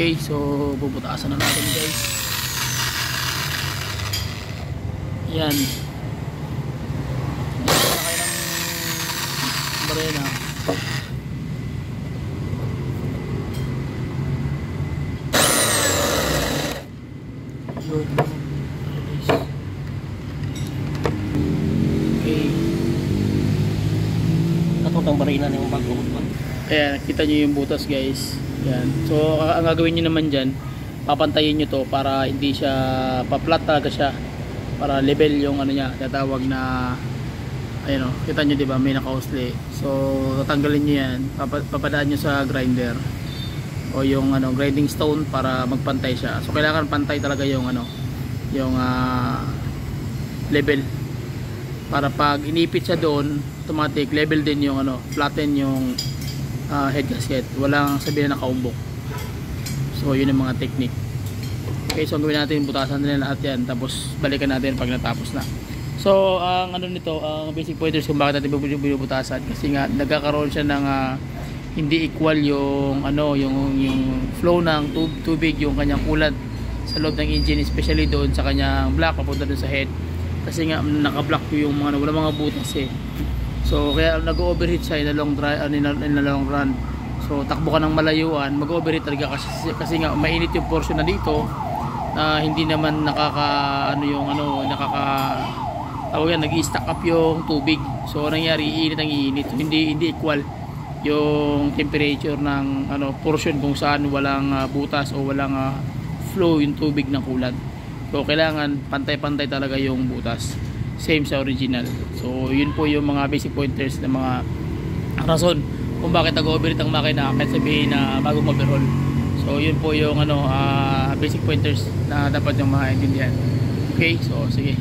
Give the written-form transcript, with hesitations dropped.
Okay, so bubutasan na natin guys. Yan. Yan na kayo ng barena. Yun. Okay. Katutang barena na yung bago. Ayan, nakita nyo yung butas guys. Yan. So ang gagawin nyo naman dyan, papantayin nyo to para hindi siya pa-flat talaga siya, para level yung ano niya, tatawag na ayun o, kita nyo diba may naka-usli. So tatanggalin nyo yan, papadaan nyo sa grinder o yung ano, grinding stone para magpantay siya. So kailangan pantay talaga yung ano, yung level, para pag inipit siya doon, automatic level din yung ano, flatten yung head gasket, walang sabihin na nakaumbok. So yun yung mga technique. Okay, so ang gawin natin, butasan na lahat yan, tapos balikan natin pag natapos na. So ang ano nito, ang basic pointers kung bakit natin bubutasan, kasi nga nagkakaroon siya ng hindi equal yung ano, yung flow ng tubig, yung kanyang coolant sa loob ng engine, especially doon sa kanyang block papunta doon sa head, kasi nga naka-block yung mga wala mga butas eh. So kaya nag-overheat siya in a long run. So takbo ka ng malayuan, mag-overheat talaga kasi nga mainit yung portion na dito na hindi naman nag-i-stack up yung tubig. So nangyari, iinit ang iinit. Hindi equal yung temperature ng ano portion kung saan walang butas o walang flow yung tubig ng coolant. So kailangan pantay-pantay talaga yung butas. Same sa original. So yun po yung mga basic pointers na mga rason kung bakit nag-overheat ang makina, kahit sabihin na bagong overhaul. So yun po yung ano, basic pointers na dapat yung maintindihan. Okay, so sige.